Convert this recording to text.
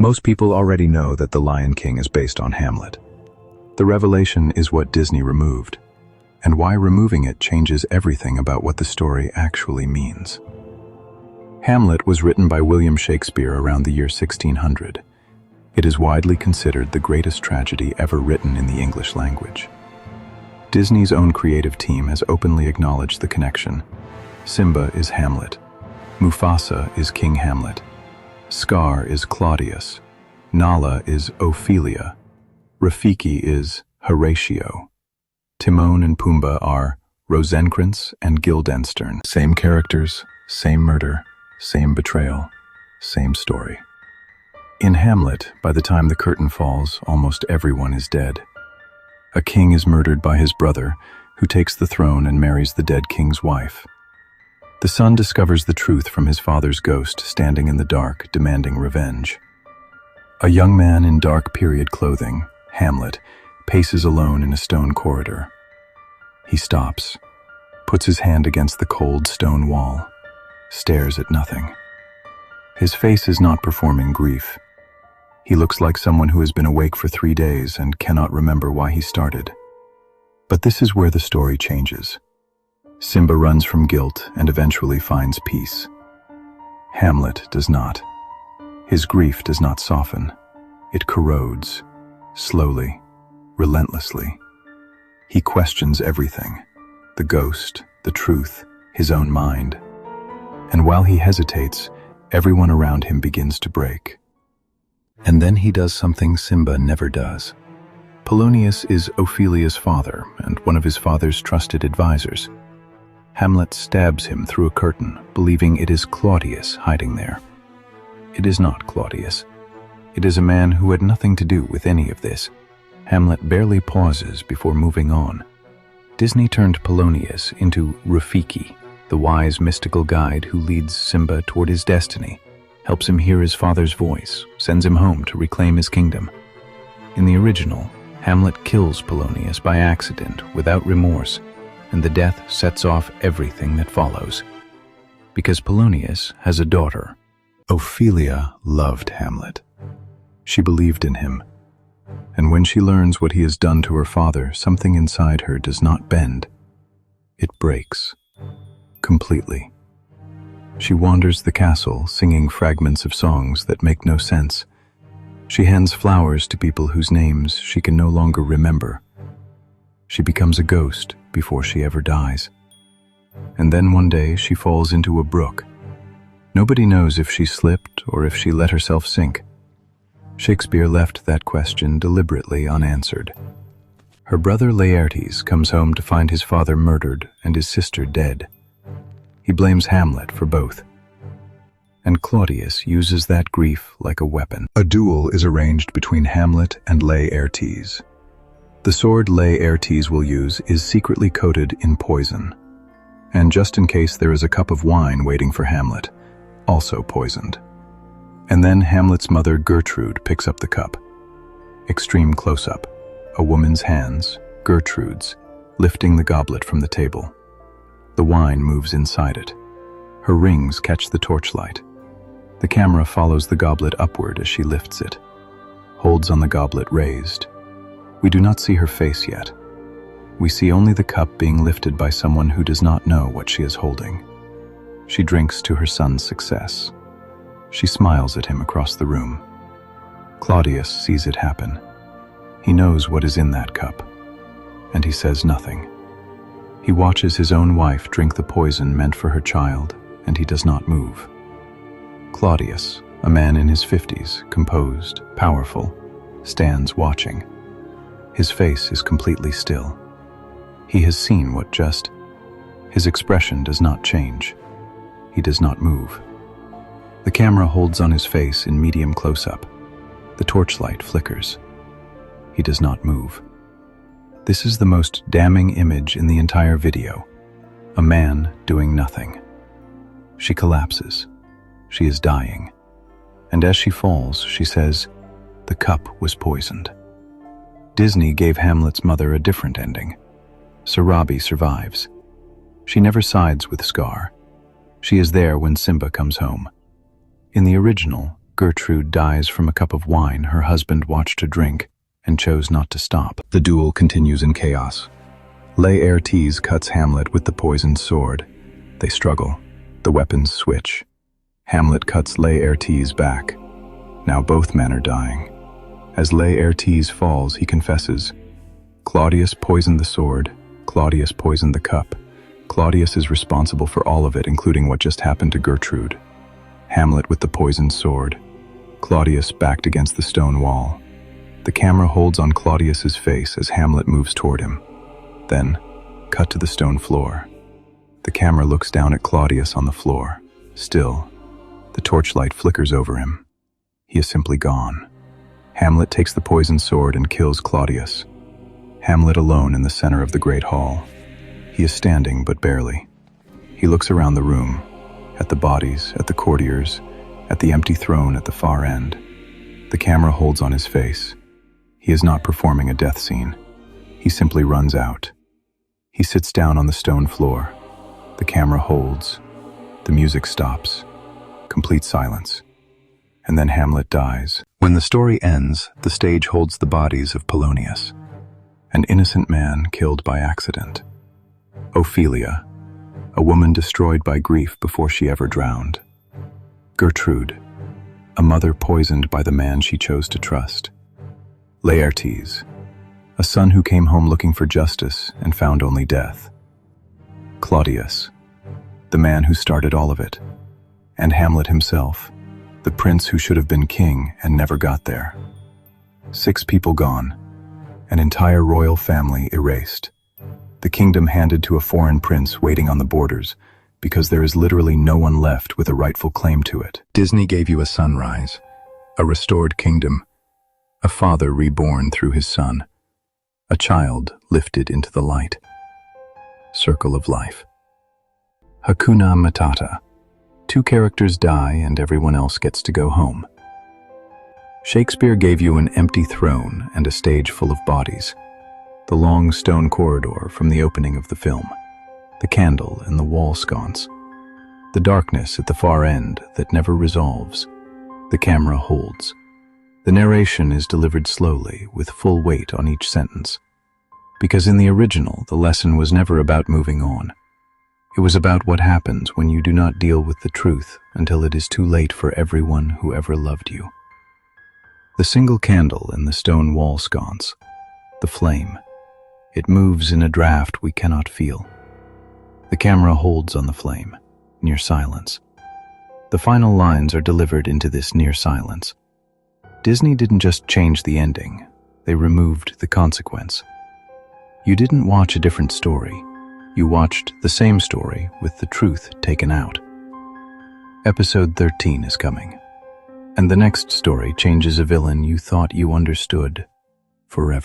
Most people already know that The Lion King is based on Hamlet. The revelation is what Disney removed, and why removing it changes everything about what the story actually means. Hamlet was written by William Shakespeare around the year 1600. It is widely considered the greatest tragedy ever written in the English language. Disney's own creative team has openly acknowledged the connection. Simba is Hamlet. Mufasa is King Hamlet. Scar is Claudius. Nala is Ophelia. Rafiki is Horatio. Timon and Pumbaa are Rosencrantz and Guildenstern. Same characters, same murder, same betrayal, same story. In Hamlet, by the time the curtain falls, almost everyone is dead. A king is murdered by his brother, who takes the throne and marries the dead king's wife. The son discovers the truth from his father's ghost, standing in the dark, demanding revenge. A young man in dark period clothing, Hamlet, paces alone in a stone corridor. He stops, puts his hand against the cold stone wall, stares at nothing. His face is not performing grief. He looks like someone who has been awake for 3 days and cannot remember why he started. But this is where the story changes. Simba runs from guilt and eventually finds peace. Hamlet does not. His grief does not soften. It corrodes, slowly, relentlessly. He questions everything, the ghost, the truth, his own mind. And while he hesitates, everyone around him begins to break. And then he does something Simba never does. Polonius is Ophelia's father and one of his father's trusted advisors. Hamlet stabs him through a curtain, believing it is Claudius hiding there. It is not Claudius. It is a man who had nothing to do with any of this. Hamlet barely pauses before moving on. Disney turned Polonius into Rafiki, the wise mystical guide who leads Simba toward his destiny, helps him hear his father's voice, sends him home to reclaim his kingdom. In the original, Hamlet kills Polonius by accident, without remorse, and the death sets off everything that follows. Because Polonius has a daughter. Ophelia loved Hamlet. She believed in him. And when she learns what he has done to her father, something inside her does not bend. It breaks. Completely. She wanders the castle, singing fragments of songs that make no sense. She hands flowers to people whose names she can no longer remember. She becomes a ghost before she ever dies. And then one day she falls into a brook. Nobody knows if she slipped or if she let herself sink. Shakespeare left that question deliberately unanswered. Her brother Laertes comes home to find his father murdered and his sister dead. He blames Hamlet for both. And Claudius uses that grief like a weapon. A duel is arranged between Hamlet and Laertes. The sword Laertes will use is secretly coated in poison. And just in case there is a cup of wine waiting for Hamlet, also poisoned. And then Hamlet's mother Gertrude picks up the cup. Extreme close-up. A woman's hands, Gertrude's, lifting the goblet from the table. The wine moves inside it. Her rings catch the torchlight. The camera follows the goblet upward as she lifts it, holds on the goblet raised. We do not see her face yet. We see only the cup being lifted by someone who does not know what she is holding. She drinks to her son's success. She smiles at him across the room. Claudius sees it happen. He knows what is in that cup, and he says nothing. He watches his own wife drink the poison meant for her child, and he does not move. Claudius, a man in his 50s, composed, powerful, stands watching. His face is completely still. He has seen what just. His expression does not change. He does not move. The camera holds on his face in medium close-up. The torchlight flickers. He does not move. This is the most damning image in the entire video. A man doing nothing. She collapses. She is dying. And as she falls, she says, "The cup was poisoned." Disney gave Hamlet's mother a different ending. Sarabi survives. She never sides with Scar. She is there when Simba comes home. In the original, Gertrude dies from a cup of wine her husband watched her drink and chose not to stop. The duel continues in chaos. Laertes cuts Hamlet with the poisoned sword. They struggle. The weapons switch. Hamlet cuts Laertes back. Now both men are dying. As Laertes falls, he confesses, "Claudius poisoned the sword. Claudius poisoned the cup. Claudius is responsible for all of it, including what just happened to Gertrude." Hamlet with the poisoned sword. Claudius backed against the stone wall. The camera holds on Claudius's face as Hamlet moves toward him. Then, cut to the stone floor. The camera looks down at Claudius on the floor. Still, the torchlight flickers over him. He is simply gone. Hamlet takes the poisoned sword and kills Claudius. Hamlet alone in the center of the great hall. He is standing, but barely. He looks around the room, at the bodies, at the courtiers, at the empty throne at the far end. The camera holds on his face. He is not performing a death scene. He simply runs out. He sits down on the stone floor. The camera holds. The music stops. Complete silence. And then Hamlet dies. When the story ends, the stage holds the bodies of Polonius, an innocent man killed by accident. Ophelia, a woman destroyed by grief before she ever drowned. Gertrude, a mother poisoned by the man she chose to trust. Laertes, a son who came home looking for justice and found only death. Claudius, the man who started all of it. And Hamlet himself, the prince who should have been king and never got there. 6 people gone, an entire royal family erased. The kingdom handed to a foreign prince waiting on the borders, because there is literally no one left with a rightful claim to it. Disney gave you a sunrise, a restored kingdom, a father reborn through his son, a child lifted into the light. Circle of life. Hakuna Matata. 2 characters die and everyone else gets to go home. Shakespeare gave you an empty throne and a stage full of bodies. The long stone corridor from the opening of the film. The candle in the wall sconce. The darkness at the far end that never resolves. The camera holds. The narration is delivered slowly, with full weight on each sentence. Because in the original, the lesson was never about moving on. It was about what happens when you do not deal with the truth until it is too late for everyone who ever loved you. The single candle in the stone wall sconce. The flame. It moves in a draft we cannot feel. The camera holds on the flame, near silence. The final lines are delivered into this near silence. Disney didn't just change the ending, they removed the consequence. You didn't watch a different story. You watched the same story with the truth taken out. Episode 13 is coming, and the next story changes a villain you thought you understood forever.